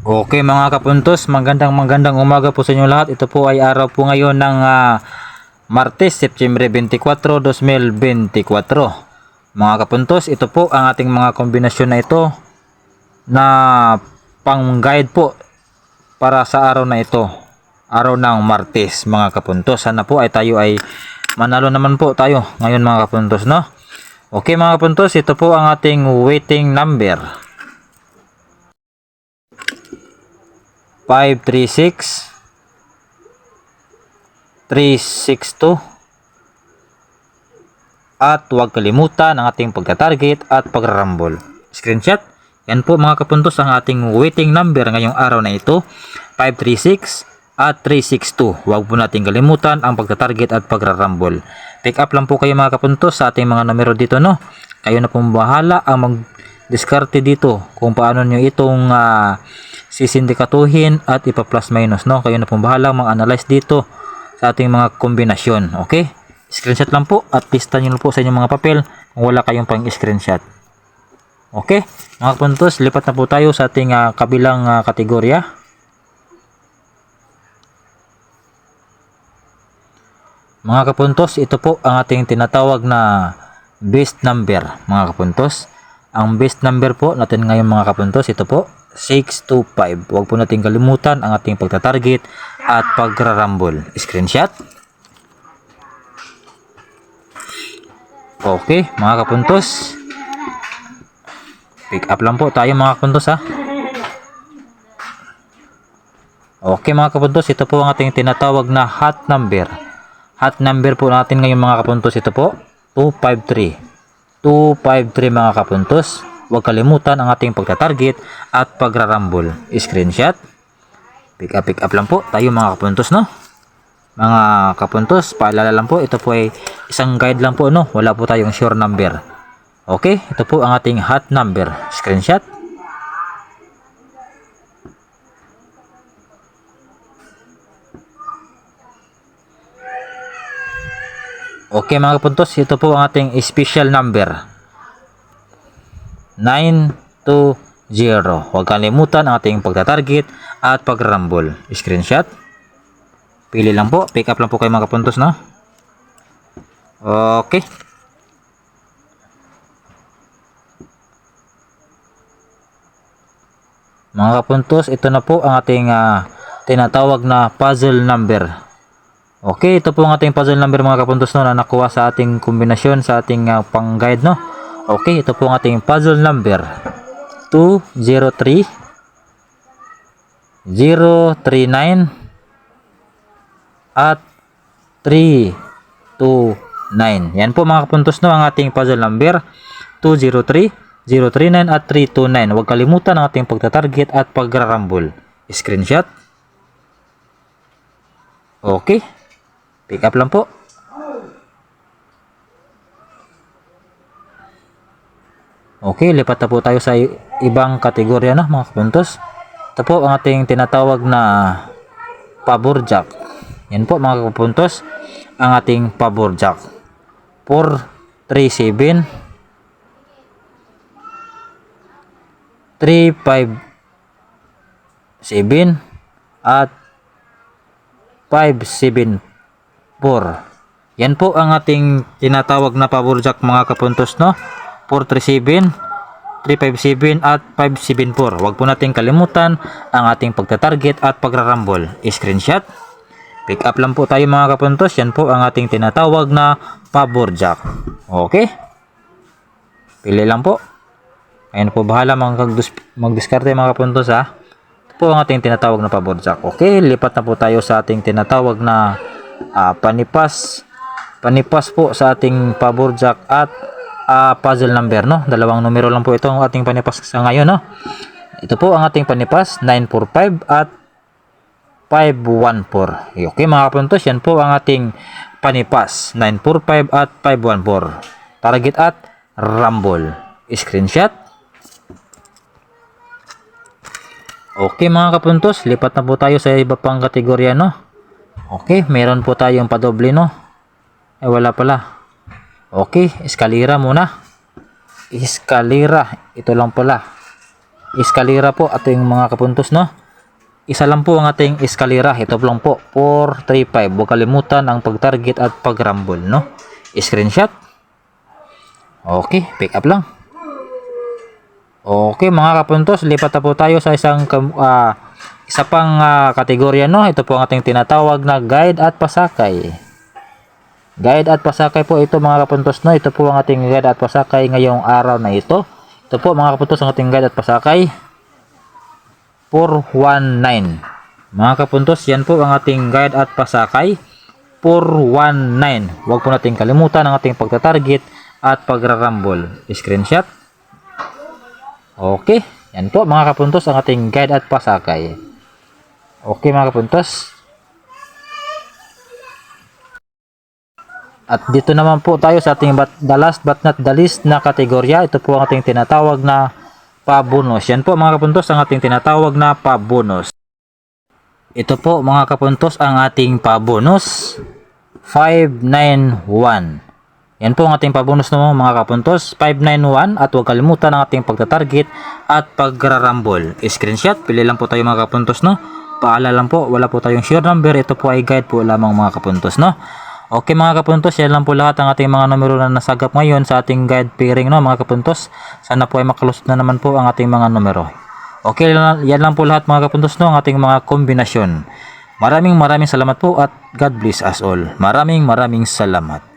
Okay mga kapuntos, magandang umaga po sa inyo lahat. Ito po ay araw po ngayon ng Martes, September 24, 2024. Mga kapuntos, ito po ang ating mga kombinasyon na ito na pang-guide po para sa araw na ito. Araw ng Martes mga kapuntos. Sana po ay tayo ay manalo naman po tayo ngayon mga kapuntos, no? Okay mga kapuntos, ito po ang ating waiting number. 536 362 at huwag kalimutan ang ating pagta-target at pagrarambol. Screenshot. Yan po mga kapuntos ang ating waiting number ngayong araw na ito, 536 at 362. Huwag po natin kalimutan ang pagta-target at pagrarambol. Pick up lang po kayo mga kapuntos sa ating mga numero dito, no? Kayo na pong bahala ang mag-diskarte dito kung paano nyo itong sisindikatuhin at ipa-plus minus, no? Kayo na pong bahala mag-analyze dito sa ating mga kombinasyon. Okay? Screenshot lang po at lista nyo po sa inyong mga papel kung wala kayong pang screenshot. Okay? Mga puntos, lipat na po tayo sa ating kabilang kategorya. Mga kapuntos, ito po ang ating tinatawag na best number, mga kapuntos. Ang best number po natin ngayon mga kapuntos, ito po 625. Huwag po natin kalimutan ang ating pagta-target at pagrarambol. Screenshot. Okay, mga kapuntos. Pick up lang po tayo mga kapuntos, ha. Okay mga kapuntos, ito po ang ating tinatawag na hot number. Hot number po natin ngayon mga kapuntos, ito po 253. 253 mga kapuntos. Huwag kalimutan ang ating pagta-target at pagrarambol. Screenshot. Pick up lang po tayo mga kapuntos, no? Mga kapuntos, paalala lang po, ito po ay isang guide lang po, no? Wala po tayong sure number. Okay, ito po ang ating hot number. Screenshot. Okay mga kapuntos, ito po ang ating special number. 920. Huwag kalimutan ang ating pagta-target at pagrarambol. Screenshot. Pili lang po. Pick up lang po kayo mga kapuntos, no? Okay. Mga kapuntos, ito na po ang ating tinatawag na puzzle number. Okay, ito po ang ating puzzle number mga kapuntos, no, na nakuha sa ating kombinasyon sa ating pang-guide, no? Okay, ito po ang ating puzzle number. 203 039 at 329. Yan po mga kapuntos, no, ang ating puzzle number 203 039 at 329. Huwag kalimutan ang ating pagta-target at pagrarambol. Screenshot. Okay. Pick up lang po. Okay, lipat na po tayo sa ibang kategorya na mga kapuntos. Ito po ang ating tinatawag na pabor jack. Yan po mga kapuntos, ang ating pabor jack. 437 357 at 574. Yan po ang ating tinatawag na pabor jack mga kapuntos, no? 437, 357 at 574. Huwag po natin kalimutan ang ating pagta-target at pagrarambol. Screenshot. Pick up lang po tayo mga kapuntos. Yan po ang ating tinatawag na pabor jack. Okay? Pili lang po. Ayun po bahala mag-diskarte mga kapuntos, ha. Ito po ang ating tinatawag na pabor jack. Okay, lipat na po tayo sa ating tinatawag na panipas. Panipas po sa ating pabor jack at puzzle number, no? Dalawang numero lang po ito ang ating panipas sa ngayon, no? Ito po ang ating panipas, 945 at 514. Okay mga kapuntos, yan po ang ating panipas, 945 at 514. Target at rumble. Screenshot. Okay mga kapuntos, lipat na po tayo sa iba pang kategorya, no? Okay, meron po tayong padoble, no? Ay wala pala. Okay, eskalera muna. Eskalera, ito lang pala. eskalera po ating mga kapuntos, no? Isa lang po ang ating eskalera. Ito lang po, 435. Huwag kalimutan ang pag-target at pag-rumble, no? Screenshot. Okay, pick up lang. Okay mga kapuntos, lipat na po tayo sa isa pang kategorya, no? Ito po ang ating tinatawag na guide at pasakay. Guide at pasakay po ito mga kapuntos, no? Ito po ang ating guide at pasakay ngayong araw na ito. Ito po mga kapuntos ang ating guide at pasakay. 419. Mga kapuntos, yan po ang ating guide at pasakay. 419. Huwag po natin kalimutan ang ating pagtatarget at pagrarambol. Screenshot. Okay. Yan po mga kapuntos ang ating guide at pasakay. Okay mga kapuntos. At dito naman po tayo sa ating the last but not the least na kategorya. Ito po ang ating tinatawag na pabonus. Yan po mga kapuntos ang ating tinatawag na pabonus. Ito po mga kapuntos ang ating pabonus. 591. Yan po ang ating pabonus no mga kapuntos. 591 at huwag kalimutan ang ating pagtatarget at pagrarambol. Screenshot. Pili lang po tayo mga kapuntos, no. Paalala lang po, wala po tayong share number. Ito po ay guide po lamang mga kapuntos, no. Okay mga kapuntos, yan lang po lahat ang ating mga numero na nasagap ngayon sa ating guide pairing, no mga kapuntos. Sana po ay makalusot na naman po ang ating mga numero. Okay, yan lang po lahat mga kapuntos, no, ang ating mga kombinasyon. Maraming salamat po at God bless us all. Maraming salamat.